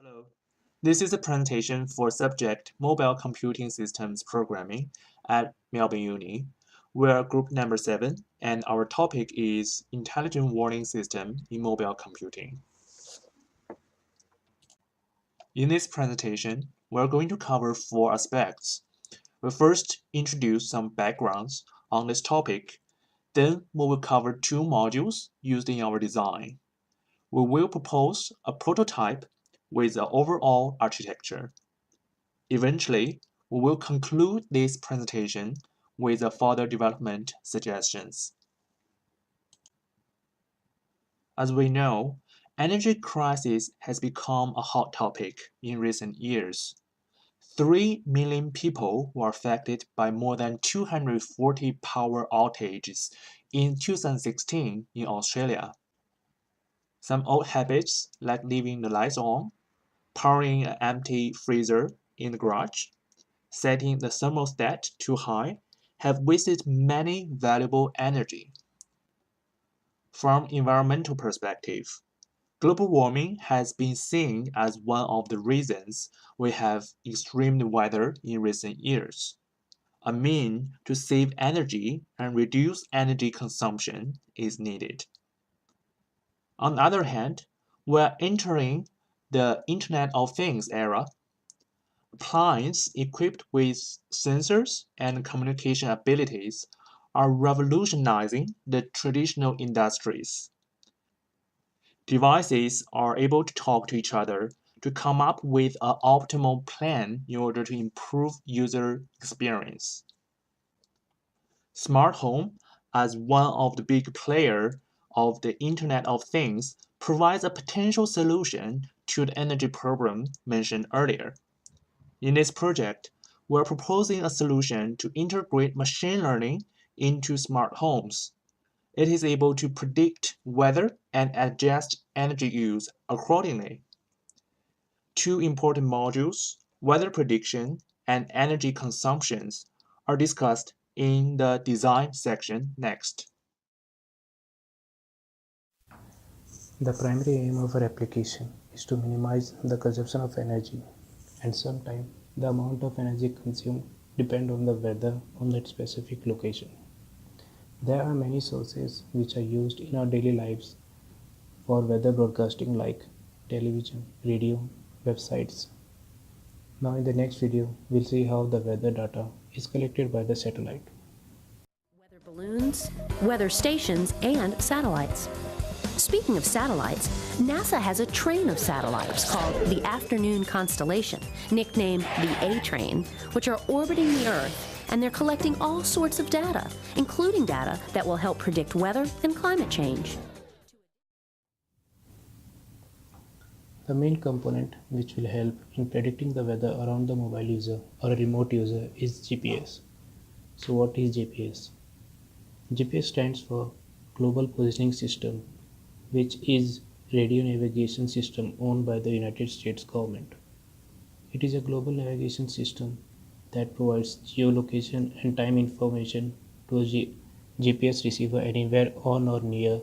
Hello. This is a presentation for subject Mobile Computing Systems Programming at Melbourne Uni. We're group number 7 and our topic is Intelligent Warning System in Mobile Computing. In this presentation, we're going to cover 4 aspects. We'll first introduce some backgrounds on this topic, then we will cover 2 modules used in our design. We will propose a prototype with the overall architecture. Eventually, we will conclude this presentation with the further development suggestions. As we know, energy crisis has become a hot topic in recent years. 3 million people were affected by more than 240 power outages in 2016 in Australia. Some old habits, like leaving the lights on, powering an empty freezer in the garage, setting the thermostat too high, have wasted many valuable energy. From environmental perspective, global warming has been seen as one of the reasons we have extreme weather in recent years. A mean to save energy and reduce energy consumption is needed. On the other hand, we are entering the Internet of Things era. Appliances equipped with sensors and communication abilities are revolutionizing the traditional industries. Devices are able to talk to each other to come up with an optimal plan in order to improve user experience. Smart home, as one of the big players of the Internet of Things, provides a potential solution to the energy problem mentioned earlier. In this project, we're proposing a solution to integrate machine learning into smart homes. It is able to predict weather and adjust energy use accordingly. 2 important modules, weather prediction and energy consumptions, are discussed in the design section next. The primary aim of our application is to minimize the consumption of energy, and sometimes the amount of energy consumed depends on the weather on that specific location. There are many sources which are used in our daily lives for weather broadcasting like television, radio, websites. Now in the next video, we'll see how the weather data is collected by the satellite. Weather balloons, weather stations, and satellites. Speaking of satellites, NASA has a train of satellites called the Afternoon Constellation, nicknamed the A-Train, which are orbiting the Earth, and they're collecting all sorts of data, including data that will help predict weather and climate change. The main component which will help in predicting the weather around the mobile user or a remote user is GPS. So what is GPS? GPS stands for Global Positioning System, which is radio navigation system owned by the United States government. It is a global navigation system that provides geolocation and time information to a GPS receiver anywhere on or near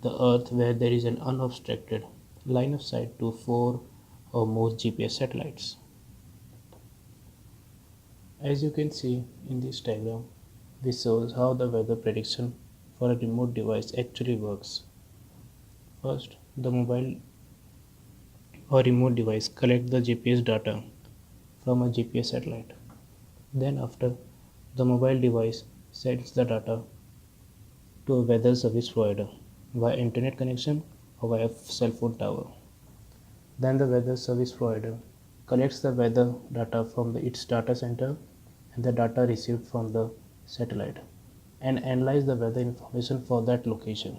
the earth where there is an unobstructed line of sight to 4 or more GPS satellites. As you can see in this diagram, this shows how the weather prediction for a remote device actually works. First, the mobile or remote device collect the GPS data from a GPS satellite. Then after, the mobile device sends the data to a weather service provider via internet connection or via cell phone tower. Then the weather service provider collects the weather data from its data center and the data received from the satellite and analyze the weather information for that location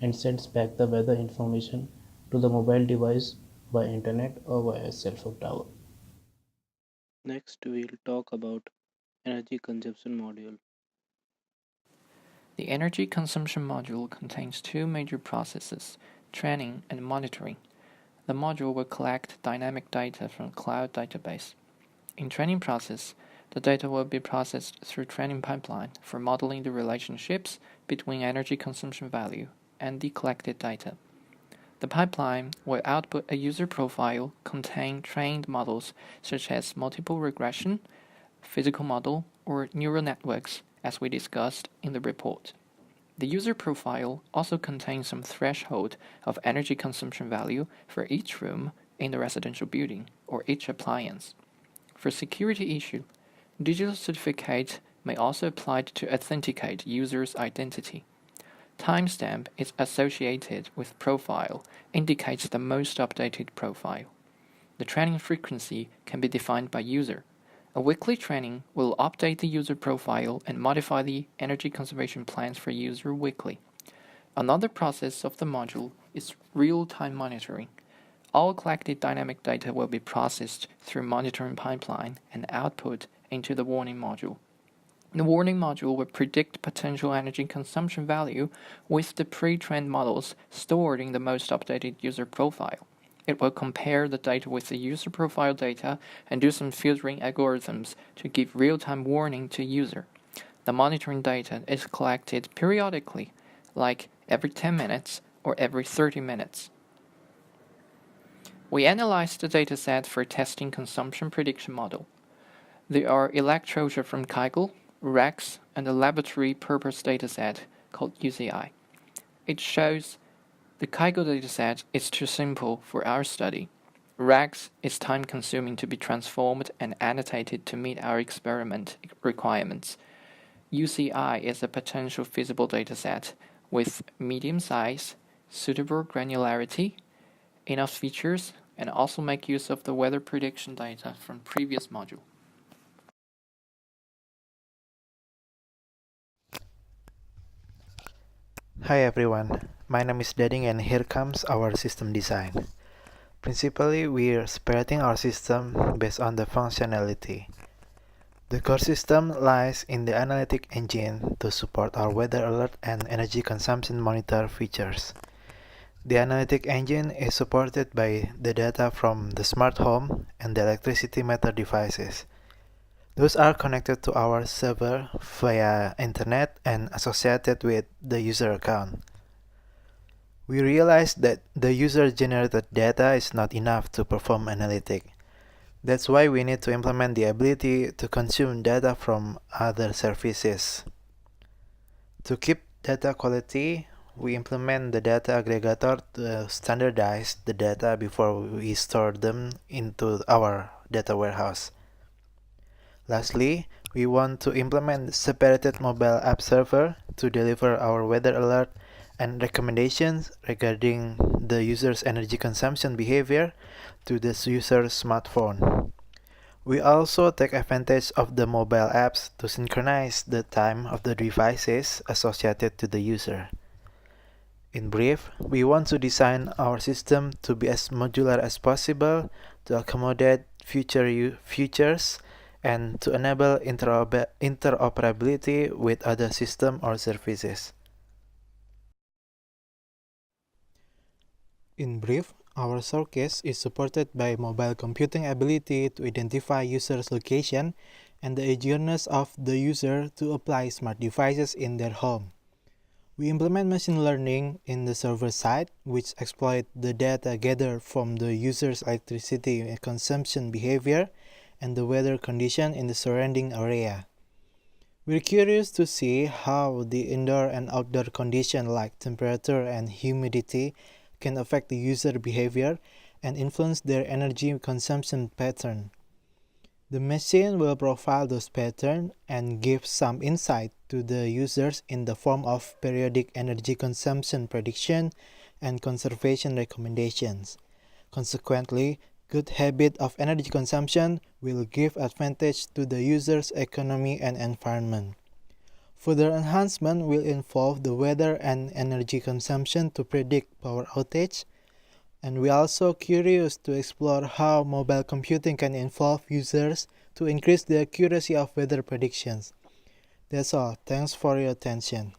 and sends back the weather information to the mobile device by internet or via cell phone tower. Next, we'll talk about energy consumption module. The energy consumption module contains 2 major processes, training and monitoring. The module will collect dynamic data from cloud database. In training process, the data will be processed through training pipeline for modeling the relationships between energy consumption value and the collected data. The pipeline will output a user profile containing trained models such as multiple regression, physical model, or neural networks, as we discussed in the report. The user profile also contains some threshold of energy consumption value for each room in the residential building or each appliance. For security issue, digital certificate may also apply to authenticate user's identity. Timestamp is associated with profile, indicates the most updated profile. The training frequency can be defined by user. A weekly training will update the user profile and modify the energy conservation plans for user weekly. Another process of the module is real-time monitoring. All collected dynamic data will be processed through monitoring pipeline and output into the warning module. The warning module will predict potential energy consumption value with the pre-trained models stored in the most updated user profile. It will compare the data with the user profile data and do some filtering algorithms to give real-time warning to user. The monitoring data is collected periodically, like every 10 minutes or every 30 minutes. We analyzed the dataset for testing consumption prediction model. There are electrosure from Kaggle, REX, and a laboratory purpose dataset called UCI. It shows the Kaggle dataset is too simple for our study. REX is time-consuming to be transformed and annotated to meet our experiment requirements. UCI is a potential feasible dataset with medium size, suitable granularity, enough features, and also make use of the weather prediction data from previous module. Hi everyone, my name is Dading and here comes our system design. Principally, we are separating our system based on the functionality. The core system lies in the analytic engine to support our weather alert and energy consumption monitor features. The analytic engine is supported by the data from the smart home and the electricity meter devices. Those are connected to our server via internet and associated with the user account. We realized that the user-generated data is not enough to perform analytics. That's why we need to implement the ability to consume data from other services. To keep data quality, we implement the data aggregator to standardize the data before we store them into our data warehouse. Lastly, we want to implement separated mobile app server to deliver our weather alert and recommendations regarding the user's energy consumption behavior to the user's smartphone. We also take advantage of the mobile apps to synchronize the time of the devices associated to the user. In brief, we want to design our system to be as modular as possible to accommodate future features and to enable interoperability with other systems or services. In brief, our showcase is supported by mobile computing ability to identify users' location and the eagerness of the user to apply smart devices in their home. We implement machine learning in the server side, which exploit the data gathered from the user's electricity consumption behavior and the weather condition in the surrounding area. We're curious to see how the indoor and outdoor conditions like temperature and humidity can affect the user behavior and influence their energy consumption pattern. The machine will profile those patterns and give some insight to the users in the form of periodic energy consumption prediction and conservation recommendations. Consequently, good habit of energy consumption will give advantage to the user's economy and environment. Further enhancement will involve the weather and energy consumption to predict power outage, and we're also curious to explore how mobile computing can involve users to increase the accuracy of weather predictions. That's all. Thanks for your attention.